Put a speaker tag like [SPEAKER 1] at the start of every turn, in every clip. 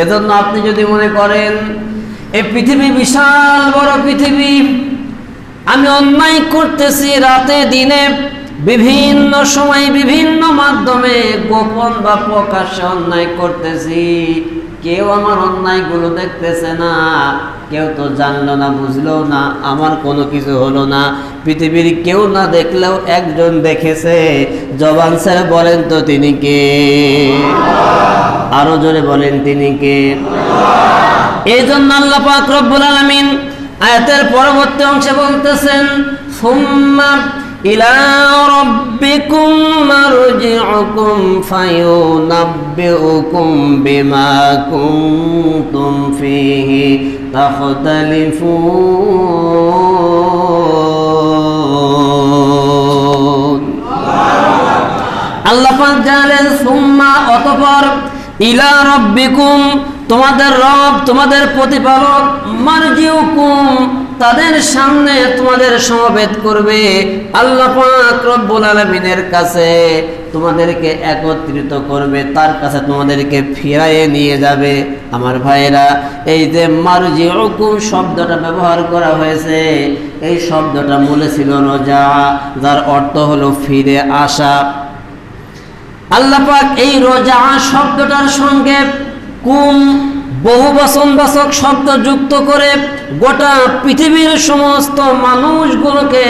[SPEAKER 1] এজন্য আপনি যদি মনে করেন এই পৃথিবী বিশাল বড় পৃথিবী, আমি অন্যায় করতেছি রাতে দিনে, বিভিন্ন সময় বিভিন্ন মাধ্যমে গোপন বা প্রকাশ্যে অন্যায় করতেছি, কেউ আমার অন্যায়গুলো দেখতেছে না, কেউ তো জানলো না, বুঝলো না, আমার কোনো কিছু হলো না। পৃথিবীর কেউ না দেখলেও একজন দেখেছে। জবান ছেড়ে বলেন তো তিনি কে? আরো জোরে বলেন তিনি কে? এই জন্য আল্লাহ পাক রব্বুল আলামিন আয়াতের পরবর্তী অংশে বলতেছেন, সুম্মা ইলা রাব্বিকুম মারজিউকুম ফায়ুনাব্বিউকুম বিমা কুনতুম ফীহি তাখতালিফুন। আল্লাহ পাক জানেন, সুম্মা অতঃপর, ইলা রাব্বিকুম তোমাদের রব, তোমাদের প্রতিপালক, মারজিউকুম তাদের সামনে তোমাদের সমবেত করবে আল্লাহ পাক রব্বুল আলামিনের কাছে, তোমাদেরকে একত্রিত করবে, তার কাছে তোমাদেরকে ফিরাইয়ে নিয়ে যাবে। আমার ভাইয়েরা, এই যে মারজিউকুম শব্দটা ব্যবহার করা হয়েছে, এই শব্দটা মূলে ছিল রজা, যার অর্থ হলো ফিরে আসা। আল্লাহ পাক এই রজা শব্দটার সঙ্গে কুম বহু বচনবাচক শব্দ যুক্ত করে গোটা পৃথিবীর সমস্ত মানুষগুলোকে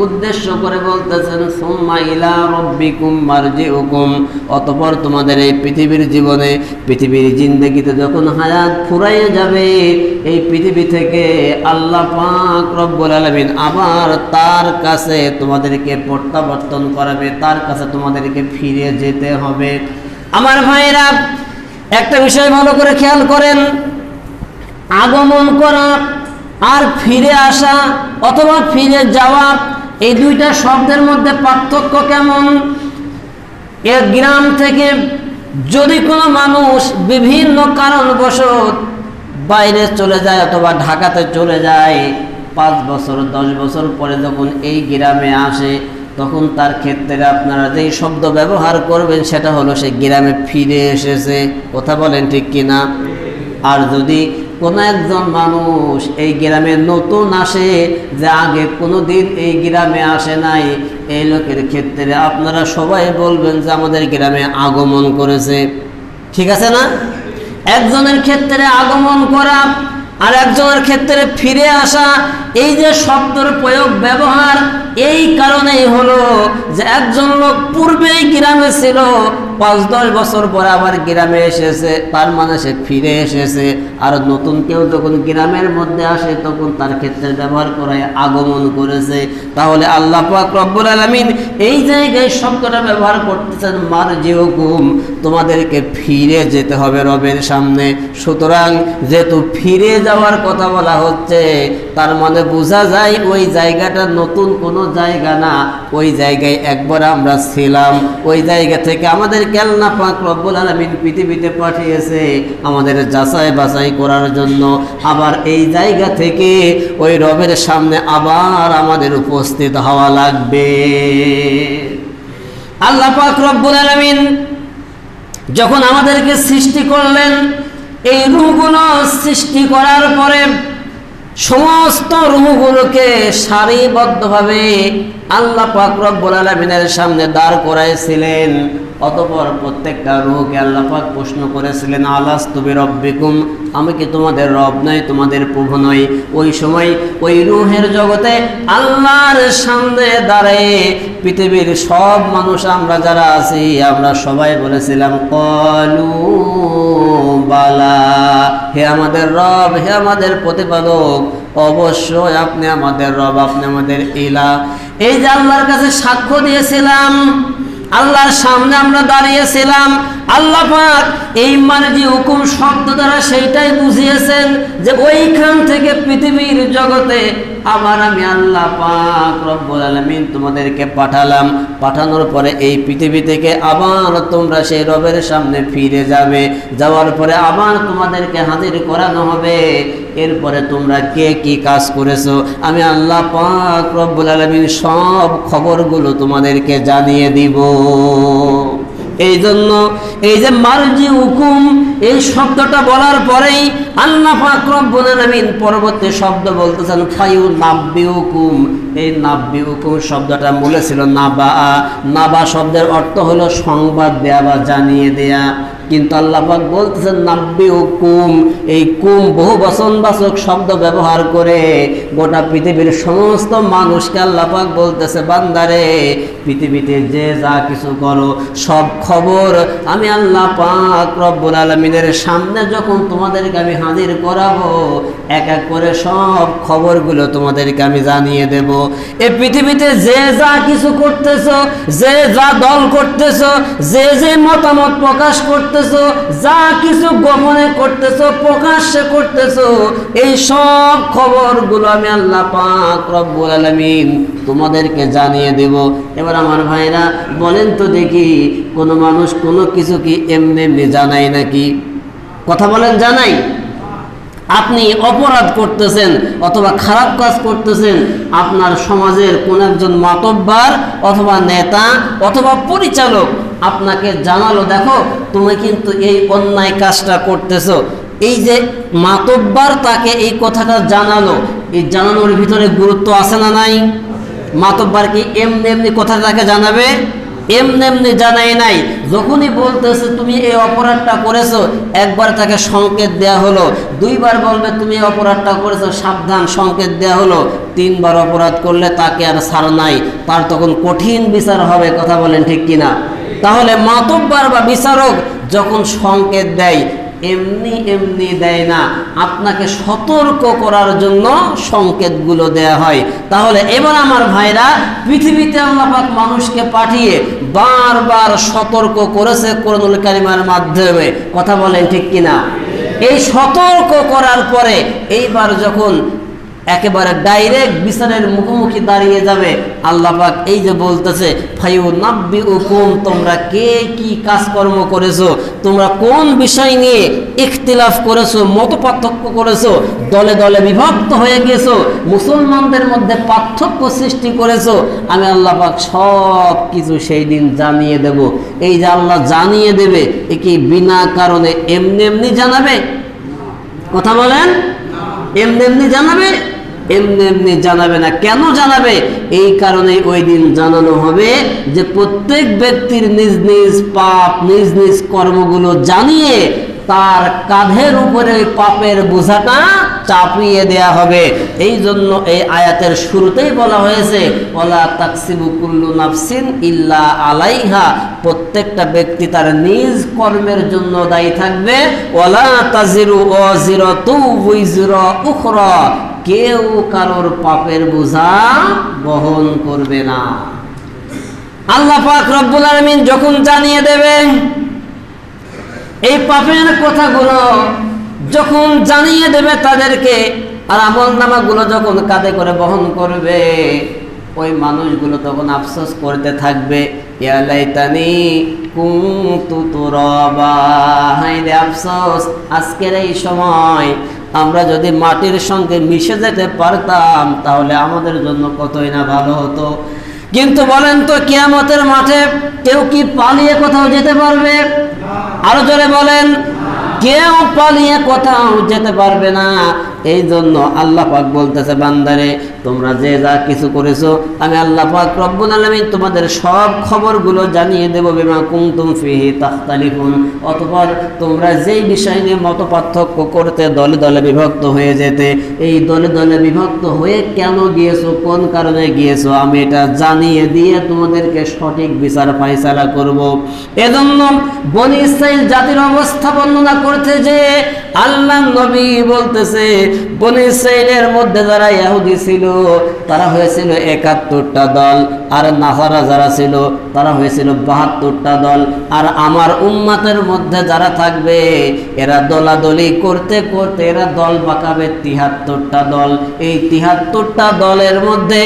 [SPEAKER 1] উদ্দেশ্য করে বলতেছেন, সুম্মা ইলা রাব্বিকুম মারজিউকুম, অতঃপর তোমাদের এই পৃথিবীর জীবনে, পৃথিবীর জিন্দেগিতে যখন হায়াত ফুরাইয়ে যাবে, এই পৃথিবী থেকে আল্লাহ পাক রব্বুল আলামিন আবার তার কাছে তোমাদেরকে প্রত্যাবর্তন করাবে, তার কাছে তোমাদেরকে ফিরে যেতে হবে। আমার ভাইরা, একটা বিষয় ভালো করে খেয়াল করেন, আগমন করা আর ফিরে আসা অথবা ফিরে যাওয়া, এই দুইটা শব্দের মধ্যে পার্থক্য কেমন? এর গ্রাম থেকে যদি কোনো মানুষ বিভিন্ন কারণবশত বাইরে চলে যায় অথবা ঢাকাতে চলে যায়, 5 বছর 10 বছর পরে যখন এই গ্রামে আসে, তখন তার ক্ষেত্রে আপনারা যেই শব্দ ব্যবহার করবেন সেটা হলো সে গ্রামে ফিরে এসেছে। কথা বলেন ঠিক কিনা? আর যদি কোনো একজন মানুষ এই গ্রামে নতুন আসে, যে আগে কোনো দিন এই গ্রামে আসে নাই, এই লোকের ক্ষেত্রে আপনারা সবাই বলবেন যে আমাদের গ্রামে আগমন করেছে। ঠিক আছে না? একজনের ক্ষেত্রে আগমন করা আর একজনের ক্ষেত্রে ফিরে আসা, এই যে শব্দের প্রয়োগ ব্যবহার, এই কারণেই হলো যে একজন লোক পূর্বেই গ্রামে ছিল, 5-10 বছর পরে আবার গ্রামে এসেছে, তার মানে সে ফিরে এসেছে। আর নতুন কেউ যখন গ্রামের মধ্যে আসে, তখন তার ক্ষেত্রে ব্যবহার করায় আগমন করেছে। তাহলে আল্লাহ পাক রব্বুল আলামিন এই জায়গায় শব্দটা ব্যবহার করতেছেন, মারজিউকুম, তোমাদেরকে ফিরে যেতে হবে রবের সামনে। সুতরাং যেহেতু ফিরে যাওয়ার কথা বলা হচ্ছে, তার মানে বোঝা যায় ওই জায়গাটা নতুন কোনো জায়গা না, ওই জায়গায় একবার আমরা ছিলাম, ওই জায়গা থেকে আমাদের আল্লাহ পাক রব্বুল আলামিন পৃথিবীতে পাঠিয়েছে আমাদের যাচাই বাছাই করার জন্য। আবার এই জায়গা থেকে ওই রবের সামনে আবার আমাদের উপস্থিত হওয়া লাগবে। আল্লাহ পাক রব্বুল আলামিন যখন আমাদেরকে সৃষ্টি করলেন, এই রূহগুলো সৃষ্টি করার পরে সমস্ত রূহগুলোকে সারিবদ্ধভাবে আল্লাহ পাক রব্বুল আলামিনের সামনে দাঁড় করাইছিলেন। অতঃপর প্রত্যেকটা রূহকে আল্লাহ পাক প্রশ্ন করেছিলেন, আলাস্তু বিরব্বিকুম, আমি কি তোমাদের রব নই, তোমাদের প্রভু নই? ওই সময় ওই রূহের জগতে আল্লাহর সামনে দাঁড়িয়ে পৃথিবীর সব মানুষ আমরা যারা আছি, আমরা সবাই বলেছিলাম, ক্বালু বালা, হে আমাদের রব, হে আমাদের প্রতিপালক, অবশ্যই আপনি আমাদের রব, আপনি আমাদের ইলাহ। এই যে আল্লাহর কাছে সাক্ষ্য দিয়েছিলাম, আল্লাহর সামনে আমরা দাঁড়িয়েছিলাম, আল্লাহ পাক এই মারজিউকুম শব্দ দ্বারা সেইটাই বুঝিয়েছেন যে ওইখান থেকে পৃথিবীর জগতে আবার আমি আল্লাহ পাক রব্বুল আলামিন তোমাদেরকে পাঠালাম। পাঠানোর পরে এই পৃথিবী থেকে আবার তোমরা সেই রবের সামনে ফিরে যাবে, যাওয়ার পরে আবার তোমাদেরকে হাজির করানো হবে। এরপরে তোমরা কে কি কাজ করেছো, আমি আল্লাহ পাক রব্বুল আলামিন সব খবরগুলো তোমাদেরকে জানিয়ে দিব। এই জন্য এই যে মারজিউকুম এই শব্দটা বলার পরেই আল্লাহ পাক রব্বুল আলামিন পরবর্তী শব্দ বলতেছেন ফায়ুনাব্বিউকুম। এই নাব্বিউকুম শব্দটা মূলে ছিল নাবা। নাবা শব্দের অর্থ হলো সংবাদ দেয়া বা জানিয়ে দেয়া, কিন্তু আল্লাহ পাক বলতেছেন নাব্বিউকুম। এই কুম বহু বচনবাচক শব্দ ব্যবহার করে গোটা পৃথিবীর সমস্ত মানুষকে আল্লাহ পাক বলতেছে, বান্দারে পৃথিবীতে যে যা কিছু করো সব খবর আমি আল্লাহ পাক রব্বুল আলামিনের সামনে যখন তোমাদেরকে আমি হাজির করাবো, এক এক করে সব খবরগুলো তোমাদেরকে আমি জানিয়ে দেব। এই পৃথিবীতে যে যা কিছু করতেছো, যে যা দল করতেছো, যে যে মতামত প্রকাশ করতেছো, যা কিছু গোপনে করতেছো, প্রকাশ্যে করতেছো, এই সব খবরগুলো আমি আল্লাহ পাক রব্বুল আলামিন তোমাদেরকে জানিয়ে দেব। এবার আমার ভাইরা বলেন তো দেখি, কোনো মানুষ কোনো কিছু কি এমনি এমনি জানায় নাকি? কথা বলেন, জানাই? আপনি অপরাধ করতেছেন অথবা খারাপ কাজ করতেছেন, আপনার সমাজের কোন একজন মাতব্বার অথবা নেতা অথবা পরিচালক আপনাকে জানালো, দেখো তুমি কিন্তু এই অন্যায় কাজটা করতেছো। এই যে মাতব্বার তাকে এই কথাটা জানালো, এই জানানোর ভিতরে গুরুত্ব আছে না নাই? মাতব্বার কি এমনি এমনি কথা তাকে জানাবে? এমনি এমনি জানাই নাই। যখনই বলতেছে তুমি এই অপরাধটা করেছো, একবার তাকে সংকেত দেয়া হলো, দুইবার বলবে তুমি এই অপরাধটা করেছো সাবধান, সংকেত দেয়া হলো, তিনবার অপরাধ করলে তাকে আর ছাড় নাই, তার তখন কঠিন বিচার হবে। কথা বলেন ঠিক কিনা? তাহলে মাতব্বার বা বিচারক যখন সংকেত দেয় এমনি এমনি দেয় না, আপনাকে সতর্ক করার জন্য সংকেতগুলো দেয়া হয়। তাহলে এবার আমার ভাইরা, পৃথিবীতে আল্লাহ পাক মানুষকে পাঠিয়ে বারবার সতর্ক করেছে কোরআনুল কারীমের মাধ্যমে। কথা বলেন ঠিক কিনা? এই সতর্ক করার পরে এইবার যখন একেবারে ডাইরেক্ট বিচারের মুখোমুখি দাঁড়িয়ে যাবে, আল্লাহ পাক এই যে বলতেছে ফায়ুনাব্বিউকুম, তোমরা কে কি কাজকর্ম করেছো, তোমরা কোন বিষয় নিয়ে ইখতিলাফ করেছো, মত পার্থক্য করেছো, দলে দলে বিভক্ত হয়ে গেছো, মুসলমানদের মধ্যে পার্থক্য সৃষ্টি করেছো, আমি আল্লাহ পাক সব কিছু সেই দিন জানিয়ে দেব। এই যে আল্লাহ জানিয়ে দেবে, এ কি বিনা কারণে এমনি এমনি জানাবে? কথা বলেন, এমনি এমনি জানাবে? এমনি এমনি জানাবে না। কেন জানাবে? এই কারণে ওই দিন জানানো হবে যে প্রত্যেক ব্যক্তির নিজ নিজ পাপ, নিজ নিজ কর্মগুলো জানিয়ে তার কাঁধের উপরে পাপের বোঝাটা চাপিয়ে দেয়া হবে। এই জন্য এই আয়াতের শুরুতেই বলা হয়েছে ওয়ালা তাকসিবু কুল্লু নাফসিন ইল্লা আলাইহা, প্রত্যেকটা ব্যক্তি তার নিজ কর্মের জন্য দায়ী থাকবে। ওয়ালা তাজিরু ওয়াজিরাতু উইজরা উখরা, কেউ কারোর পাপের বোঝা বহন করবে না। আল্লাহ পাক রব্বুল আলামিন যখন জানিয়ে দেবেন এই পাপের কথাগুলো, যখন জানিয়ে দেবে তাদেরকে, আর আমলনামাগুলো যখন কাঁধে করে বহন করবে, ওই মানুষগুলো তখন আফসোস করতে থাকবে, ইয়া লাইতানি কুনতু তুরাবা, হায় রে আফসোস, আজকের এই সময় আমরা যদি মাটির সঙ্গে মিশে যেতে পারতাম তাহলে আমাদের জন্য কতই না ভালো হতো। কিন্তু বলেন তো, কিয়ামতের মাঠে কেউ কি পালিয়ে কোথাও যেতে পারবে? আরো জোরে বলেন, কেউ পালিয়ে কোথাও যেতে পারবে না। এই জন্য আল্লাহ পাক বলতেছে, বান্দারে তোমরা যে যা কিছু করেছো আমি আল্লাহ পাক রব্বুল আলামিন তোমাদের সব খবরগুলো জানিয়ে দেব। বিমা কুনতুম ফিহি তাখতালিফুন, অতঃপর তোমরা যেই বিষয় নিয়ে মত পার্থক্য করতে দলে দলে বিভক্ত হয়ে যেতে, এই দলে দলে বিভক্ত হয়ে কেন গিয়েছো, কোন কারণে গিয়েছো, আমি এটা জানিয়ে দিয়ে তোমাদেরকে সঠিক বিচার ফায়সালা করব। এজন্য বনী ইসরাইল জাতির অবস্থা বর্ণনা করতে যে আল্লাহ নবী বলতেছে, বনী ইসরাইলের মধ্যে যারা ইহুদি ছিল তারা হয়েছিল ৭১টা দল, আর নাসারা যারা ছিল তারা হয়েছিল ৭২টা দল, আর আমার উম্মতের মধ্যে যারা থাকবে এরা দলাদলি করতে করতে এরা দল পাকাবে ৭৩টা দল। এই ৭৩টা দলের মধ্যে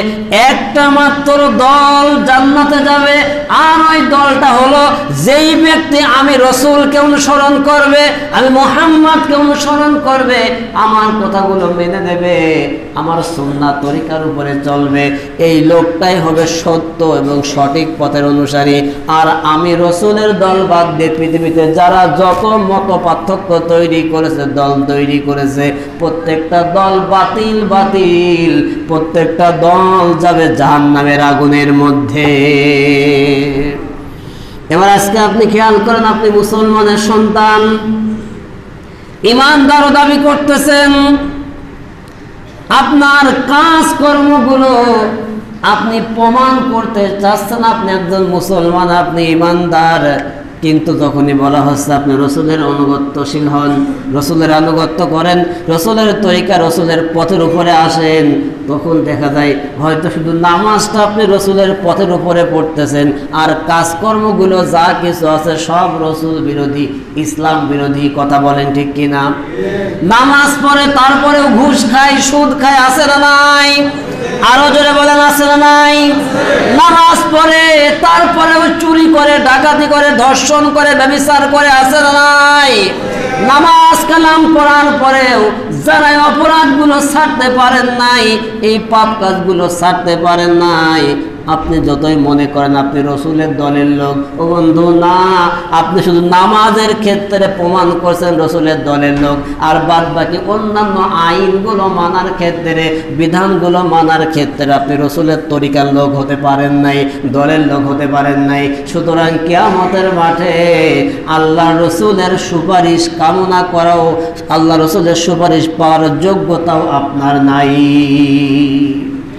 [SPEAKER 1] একটা মাত্র দল জান্নাতে যাবে, আর ওই দলটা হলো যেই ব্যক্তি আমি রসুলকে অনুসরণ করবে, আমি মুহাম্মদকে অনুসরণ করবে, আমার কথা কথাগুলো মেনে নেবে, আমার সুন্নাহ তরিকার উপরে চলবে, এই লোকটাই হবে সত্য এবং সঠিক পথের অনুসারী। আর আমি রসুলের দল বাদ দিয়ে পৃথিবীতে যারা যত মত পার্থক্য তৈরি করেছে, দল তৈরি করেছে, প্রত্যেকটা দল বাতিল বাতিল, প্রত্যেকটা দল যাবে জাহান্নামের আগুনের মধ্যে। এবার আজকে আপনি খেয়াল করেন, আপনি মুসলমানের সন্তান, ইমানদার দাবি করতেছেন, আপনার কাজকর্মগুলো আপনি প্রমাণ করতে চাচ্ছেন আপনি একজন মুসলমান, আপনি ইমানদার, কিন্তু যখনই বলা হচ্ছে আপনি রসুলের অনুগত্যশীল হন, রসুলের আনুগত্য করেন, রসুলের তরিকা রসুলের পথের উপরে আসেন, তখন দেখা যায় হয়তো শুধু নামাজটা আপনি রসুলের পথের উপরে পড়তেছেন, আর কাজকর্মগুলো যা কিছু আছে সব রসুল বিরোধী, ইসলাম বিরোধী। কথা বলেন ঠিক কিনা? নামাজ পড়ে তারপরেও ঘুষ খায়, সুদ খায়, আছে না নাই? আরো জোরে বলেন, আছে না নাই? নামাজ পড়ে তারপরেও চুরি করে, ডাকাতি করে, ধর্ষণ করে, ব্যভিচার করে, আছে না নাই? নামাজ কালাম পড়ার পরেও যারা অপরাধগুলো ছাড়তে পারেন নাই, এই পাপ কাজগুলো ছাড়তে পারেন নাই, আপনি যতই মনে করেন আপনি রসুলের দলের লোক, ও বন্ধু না, আপনি শুধু নামাজের ক্ষেত্রে প্রমাণ করছেন রসুলের দলের লোক, আর বাদ বাকি অন্যান্য আইনগুলো মানার ক্ষেত্রে, বিধানগুলো মানার ক্ষেত্রে আপনি রসুলের তরিকার লোক হতে পারেন নাই, দলের লোক হতে পারেন নাই। সুতরাং কিয়ামতের মাঠে আল্লাহ রসুলের সুপারিশ কামনা করাও, আল্লাহ রসুলের সুপারিশ পাওয়ার যোগ্যতাও আপনার নাই।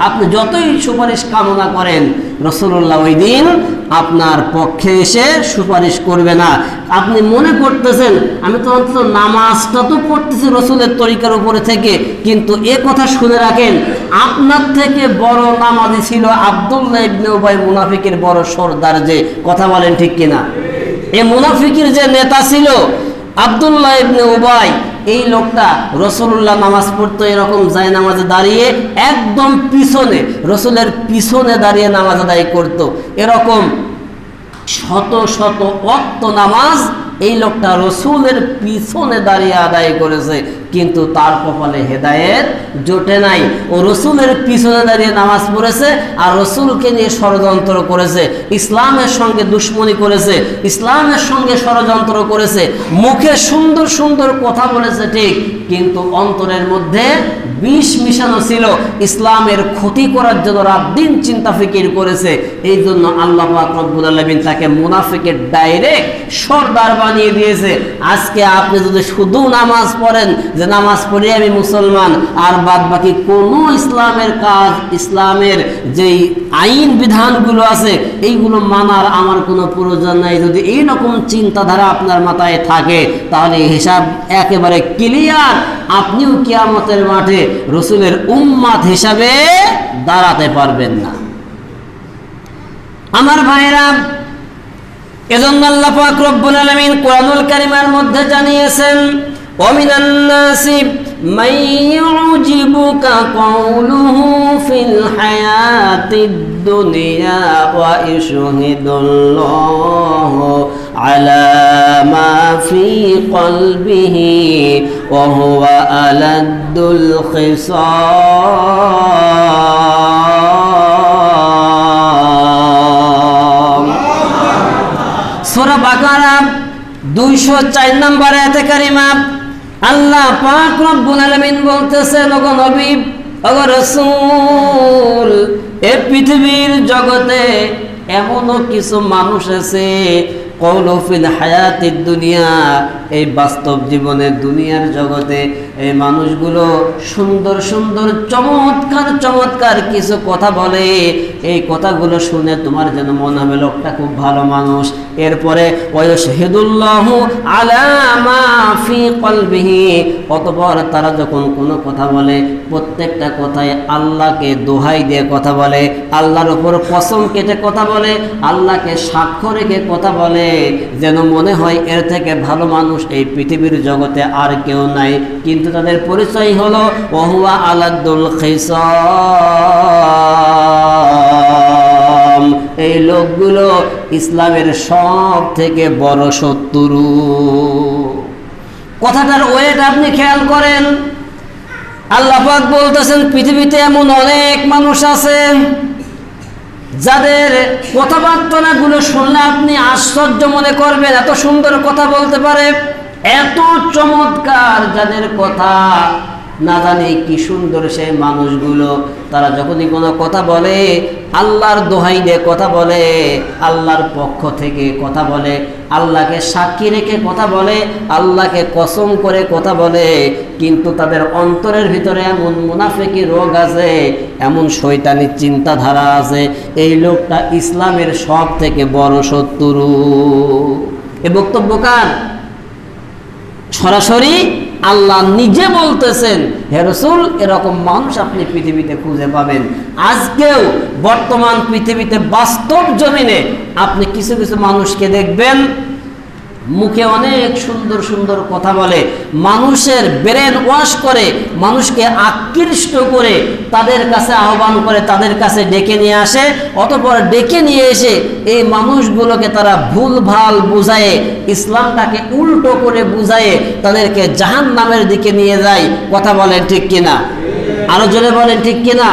[SPEAKER 1] আপনি যতই সুপারিশ কামনা করেন, রাসূলুল্লাহ ওই দিন আপনার পক্ষে এসে সুপারিশ করবে না। আপনি মনে করতেছেন আমি তো অন্তত নামাজটা তো পড়তেছি রসুলের তরিকার উপরে থেকে, কিন্তু এ কথা শুনে রাখেন, আপনার থেকে বড় নামাজি ছিল আব্দুল্লাহ ইবনে উবাই, মুনাফিকের বড় সর্দার। যে কথা বলেন ঠিক কিনা? এই মুনাফিকের যে নেতা ছিল আব্দুল্লাহ ইবনে উবাই, এই লোকটা রাসূলুল্লাহ নামাজ পড়তো এরকম যায় নামাজে দাঁড়িয়ে, একদম পিছনে, রসুলের পিছনে দাঁড়িয়ে নামাজ আদায় করতো। এরকম শত শত ওয়াক্ত নামাজ এই লোকটা রসুলের পিছনে দাঁড়িয়ে আদায় করেছে, কিন্তু তার কপালে হেদায়েত জোটে নাই। ও রসুলের পিছনে দাঁড়িয়ে নামাজ পড়েছে আর রসুলকে নিয়ে ষড়যন্ত্র করেছে, ইসলামের সঙ্গে দুশ্মনী করেছে, ইসলামের সঙ্গে ষড়যন্ত্র করেছে। মুখে সুন্দর সুন্দর কথা বলেছে ঠিক, কিন্তু অন্তরের মধ্যে বিষ মিশানো ছিল, ইসলামের ক্ষতি করার জন্য রাত দিন চিন্তা ফিকির করেছে। এই জন্য আল্লাহ পাক রব্বুল আলামিন তাকে মুনাফিকের ডাইরেক্ট সর্দার বানিয়ে দিয়েছে। আজকে আপনি যদি শুধু নামাজ পড়েন যে নামাজ পড়ে আমি মুসলমান, আর বাদ বাকি কোনো ইসলামের কাজ, ইসলামের যেই আইন বিধানগুলো আছে এইগুলো মানার আমার কোনো প্রয়োজন নাই, যদি এইরকম চিন্তাধারা আপনার মাথায় থাকে, তাহলে হিসাব একেবারে ক্লিয়ার। আপনিও কিয়ামতের মাঠে রসুলের উম্মাত হিসাবে দাঁড়াতে পারবেন না। আমার ভাইরা, এজন্য আল্লাহ পাক রব্বুল আলামিন কোরআনুল কারীমের মধ্যে জানিয়েছেন, ওয়ামিনান নাসি মান ইউজিবুকা কাউলুহু ফিল হায়াতিদ দুনিয়া ওয়া ইশহিদুল্লাহু আলা মা ফি কলবিহি ওয়া হুয়া আলাদ্দুল খিসাম। সূরা বাকারা 204 নম্বর আয়াতে কারিমা আল্লাহ পাক রব্বুল আলামিন বলতেছেন, ওগো নবী, ওগো রাসূল, এই পৃথিবীর জগতে এমনও কিছু মানুষ আছে, কওলু ফিল হায়াতিদ দুনিয়া, এই বাস্তব জীবনে দুনিয়ার জগতে এই মানুষগুলো সুন্দর সুন্দর চমৎকার চমৎকার কিছু কথা বলে, এই কথাগুলো শুনে তোমার যেন মনে হবে লোকটা খুব ভালো মানুষ। এরপরে ওয়াশহিদুল্লাহু আলা মা ফি কলবিহি, অতঃপর তারা যখন কোনো কথা বলে প্রত্যেকটা কথায় আল্লাহকে দোহাই দিয়ে কথা বলে, আল্লাহর উপর কসম কেটে কথা বলে, আল্লাহকে সাক্ষ্য রেখে কথা বলে, যেন মনে হয় এর থেকে ভালো মানুষ এই পৃথিবীর জগতে আর কেউ নাই। কিন্তু তাদের পরিচয় হলো ওহুয়া আলাদ্দুল খিসাম। এই লোকগুলো ইসলামের সব থেকে বড় শত্রু। কথাটার ওয়েট আপনি খেয়াল করেন। আল্লাহ পাক বলতেছেন পৃথিবীতে এমন অনেক মানুষ আছে যাদের কথাবার্তাগুলো শুনলে আপনি আশ্চর্য মনে করবেন, এত সুন্দর কথা বলতে পারে, এত চমৎকার, যাদের কথা না জানি কি সুন্দর সেই মানুষগুলো। তারা যখনই কোনো কথা বলে আল্লাহর দোহাই দিয়ে কথা বলে, আল্লাহর পক্ষ থেকে কথা বলে, আল্লাহকে সাক্ষী রেখে কথা বলে, আল্লাহকে কসম করে কথা বলে, কিন্তু তাদের অন্তরের ভিতরে এমন মুনাফিকি রোগ আছে, এমন শয়তানি চিন্তাধারা আছে, এই লোকটা ইসলামের সব থেকে বড় শত্রু। এ বক্তব্য কার? সরাসরি আল্লাহ নিজে বলতেছেন, হে রাসূল, এরকম মানুষ আপনি পৃথিবীতে খুঁজে পাবেন। আজকেও বর্তমান পৃথিবীতে বাস্তব জমিনে আপনি কিছু কিছু মানুষকে দেখবেন মুখে অনেক সুন্দর সুন্দর কথা বলে, মানুষের ব্রেন ওয়াশ করে, মানুষকে আকৃষ্ট করে তাদের কাছে আহ্বান করে, তাদের কাছে ডেকে নিয়ে আসে, অতঃপর ডেকে নিয়ে এসে এই মানুষগুলোকে তারা ভুলভাল বুঝায়ে, ইসলামটাকে উল্টো করে বুঝায়ে তাদেরকে জাহান্নামের দিকে নিয়ে যায়। কথা বলেন ঠিক কিনা? আরো জোরে বলেন ঠিক কিনা?